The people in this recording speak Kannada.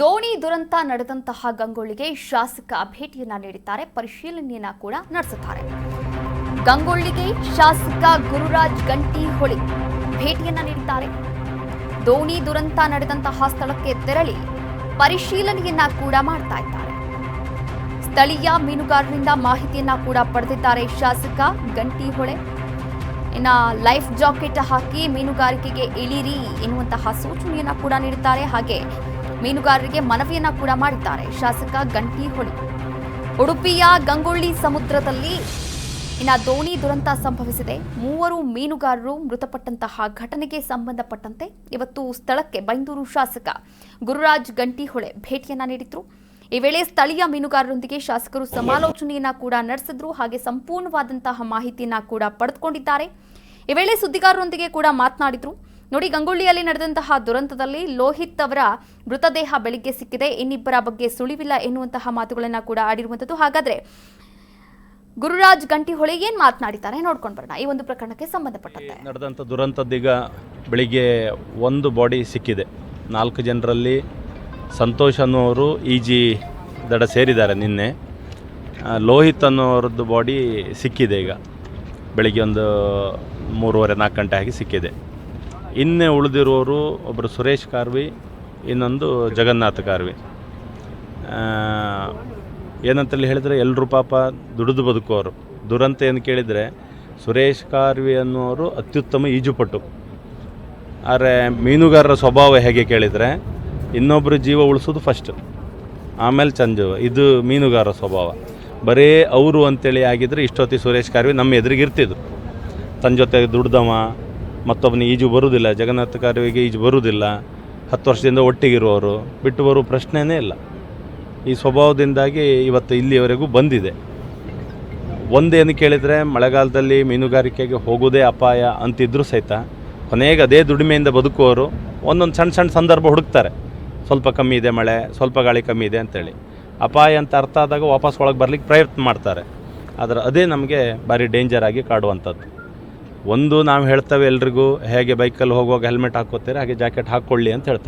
ದೋಣಿ ದುರಂತ ನಡೆದಂತಹ ಗಂಗೊಳ್ಳಿಗೆ ಶಾಸಕ ಭೇಟಿಯನ್ನ ನೀಡಿದ್ದಾರೆ, ಪರಿಶೀಲನೆಯನ್ನ ಕೂಡ ನಡೆಸುತ್ತಾರೆ. ಗಂಗೊಳ್ಳಿಗೆ ಶಾಸಕ ಗುರುರಾಜ್ ಗಂಟಿಹೊಳಿ ಭೇಟಿಯನ್ನ ನೀಡಿದ್ದಾರೆ. ದೋಣಿ ದುರಂತ ನಡೆದಂತಹ ಸ್ಥಳಕ್ಕೆ ತೆರಳಿ ಪರಿಶೀಲನೆಯನ್ನ ಕೂಡ ಮಾಡ್ತಾ ಇದ್ದಾರೆ. ಸ್ಥಳೀಯ ಮೀನುಗಾರರಿಂದ ಮಾಹಿತಿಯನ್ನ ಕೂಡ ಪಡೆದಿದ್ದಾರೆ ಶಾಸಕ ಗಂಟಿಹೊಳಿ. ಇನ್ನ ಲೈಫ್ ಜಾಕೆಟ್ ಹಾಕಿ ಮೀನುಗಾರಿಕೆಗೆ ಇಳಿರಿ ಎನ್ನುವಂತಹ ಸೂಚನೆಯನ್ನ ಕೂಡ ನೀಡಿದ್ದಾರೆ. ಹಾಗೆ ಮೀನುಗಾರರಿಗೆ ಮನವಿಯನ್ನ ಕೂಡ ಮಾಡಿದ್ದಾರೆ ಶಾಸಕ ಗಂಟಿಹೊಳಿ. ಉಡುಪಿಯ ಗಂಗೊಳ್ಳಿ ಸಮುದ್ರದಲ್ಲಿ ದೋಣಿ ದುರಂತ ಸಂಭವಿಸಿದೆ. 3 ಮೀನುಗಾರರು ಮೃತಪಟ್ಟಂತಹ ಘಟನೆಗೆ ಸಂಬಂಧಪಟ್ಟಂತೆ ಇವತ್ತು ಸ್ಥಳಕ್ಕೆ ಬೈಂದೂರು ಶಾಸಕ ಗುರುರಾಜ್ ಗಂಟಿಹೊಳಿ ಭೇಟಿಯನ್ನ ನೀಡಿದ್ರು. ಈ ವೇಳೆ ಸ್ಥಳೀಯ ಮೀನುಗಾರರೊಂದಿಗೆ ಶಾಸಕರು ಸಮಾಲೋಚನೆಯನ್ನ ಕೂಡ ನಡೆಸಿದ್ರು. ಹಾಗೆ ಸಂಪೂರ್ಣವಾದಂತಹ ಮಾಹಿತಿಯನ್ನ ಕೂಡ ಪಡೆದುಕೊಂಡಿದ್ದಾರೆ. ಈ ವೇಳೆ ಸುದ್ದಿಗಾರರೊಂದಿಗೆ ಕೂಡ ಮಾತನಾಡಿದ್ರು. ನೋಡಿ, ಗಂಗೊಳ್ಳಿಯಲ್ಲಿ ನಡೆದಂತಹ ದುರಂತದಲ್ಲಿ ಲೋಹಿತ್ ಅವರ ಮೃತದೇಹ ಬೆಳಿಗ್ಗೆ ಸಿಕ್ಕಿದೆ, ಇನ್ನಿಬ್ಬರ ಬಗ್ಗೆ ಸುಳಿವಿಲ್ಲ ಎನ್ನುವಂತಹ ಮಾತುಗಳನ್ನ ಕೂಡ ಆಡಿರುವಂತದ್ದು. ಹಾಗಾದ್ರೆ ಗುರುರಾಜ್ ಗಂಟಿಹೊಳಿ ಏನ್ ಮಾತನಾಡಿದ್ದಾರೆ ನೋಡ್ಕೊಂಡು ಬರೋಣ. ಈ ಒಂದು ಪ್ರಕರಣಕ್ಕೆ ಸಂಬಂಧಪಟ್ಟಂತೆ ನಡೆದಂಥ ದುರಂತದ್ದೀಗ ಬೆಳಿಗ್ಗೆ ಒಂದು ಬಾಡಿ ಸಿಕ್ಕಿದೆ. 4 ಜನರಲ್ಲಿ ಸಂತೋಷ್ ಅನ್ನೋರು ಈಜಿ ದಡ ಸೇರಿದ್ದಾರೆ ನಿನ್ನೆ. ಲೋಹಿತ್ ಅನ್ನೋರದ್ದು ಬಾಡಿ ಸಿಕ್ಕಿದೆ. ಈಗ ಬೆಳಿಗ್ಗೆ ಒಂದು 3:30-4 ಗಂಟೆ ಆಗಿ ಸಿಕ್ಕಿದೆ. ಇನ್ನೇ ಉಳಿದಿರುವವರು ಒಬ್ಬರು ಸುರೇಶ್ ಕಾರ್ವಿ, ಇನ್ನೊಂದು ಜಗನ್ನಾಥ ಕಾರ್ವಿ. ಏನಂತೇಳಿ ಹೇಳಿದರೆ ಎಲ್ಲರೂ ಪಾಪ ದುಡಿದು ಬದುಕೋರು. ದುರಂತ ಏನು ಕೇಳಿದರೆ ಸುರೇಶ್ ಕಾರ್ವಿ ಅನ್ನೋರು ಅತ್ಯುತ್ತಮ ಈಜುಪಟು. ಆದರೆ ಮೀನುಗಾರರ ಸ್ವಭಾವ ಹೇಗೆ ಕೇಳಿದರೆ ಇನ್ನೊಬ್ಬರು ಜೀವ ಉಳಿಸೋದು ಫಸ್ಟ್, ಆಮೇಲೆ ಚಂಜು. ಇದು ಮೀನುಗಾರರ ಸ್ವಭಾವ. ಬರೀ ಅವರು ಅಂತೇಳಿ ಆಗಿದ್ದರೆ ಇಷ್ಟೊತ್ತಿ ಸುರೇಶ್ ಕಾರ್ವಿ ನಮ್ಮ ಎದುರಿಗಿರ್ತಿದ್ದು. ತನ್ನ ಜೊತೆ ದುಡ್ದವ ಮತ್ತೊಬ್ಬನ ಈಜು ಬರುವುದಿಲ್ಲ, ಜಗನ್ನಾಥ ಕಾರ್ವಿಗೆ ಈಜು ಬರುವುದಿಲ್ಲ. 10 ವರ್ಷದಿಂದ ಒಟ್ಟಿಗಿರುವವರು ಬಿಟ್ಟು ಬರೋ ಪ್ರಶ್ನೆಯೇ ಇಲ್ಲ. ಈ ಸ್ವಭಾವದಿಂದಾಗಿ ಇವತ್ತು ಇಲ್ಲಿಯವರೆಗೂ ಬಂದಿದೆ. ಒಂದೇನು ಕೇಳಿದರೆ ಮಳೆಗಾಲದಲ್ಲಿ ಮೀನುಗಾರಿಕೆಗೆ ಹೋಗೋದೇ ಅಪಾಯ ಅಂತಿದ್ರೂ ಸಹಿತ ಕೊನೆಗೆ ಅದೇ ದುಡಿಮೆಯಿಂದ ಬದುಕುವವರು ಒಂದೊಂದು ಸಣ್ಣ ಸಂದರ್ಭ ಹುಡುಕ್ತಾರೆ. ಸ್ವಲ್ಪ ಕಮ್ಮಿ ಇದೆ ಮಳೆ, ಸ್ವಲ್ಪ ಗಾಳಿ ಕಮ್ಮಿ ಇದೆ ಅಂತೇಳಿ. ಅಪಾಯ ಅಂತ ಅರ್ಥ ಆದಾಗ ವಾಪಸ್ ಒಳಗೆ ಬರಲಿಕ್ಕೆ ಪ್ರಯತ್ನ ಮಾಡ್ತಾರೆ. ಆದರೆ ಅದೇ ನಮಗೆ ಭಾರಿ ಡೇಂಜರ್ ಆಗಿ ಕಾಡುವಂಥದ್ದು. ಒಂದು ನಾವು ಹೇಳ್ತೇವೆ ಎಲ್ರಿಗೂ, ಹೇಗೆ ಬೈಕಲ್ಲಿ ಹೋಗುವಾಗ ಹೆಲ್ಮೆಟ್ ಹಾಕ್ಕೋತೀರಿ ಹಾಗೆ ಜಾಕೆಟ್ ಹಾಕ್ಕೊಳ್ಳಿ ಅಂತ ಹೇಳ್ತೇವೆ.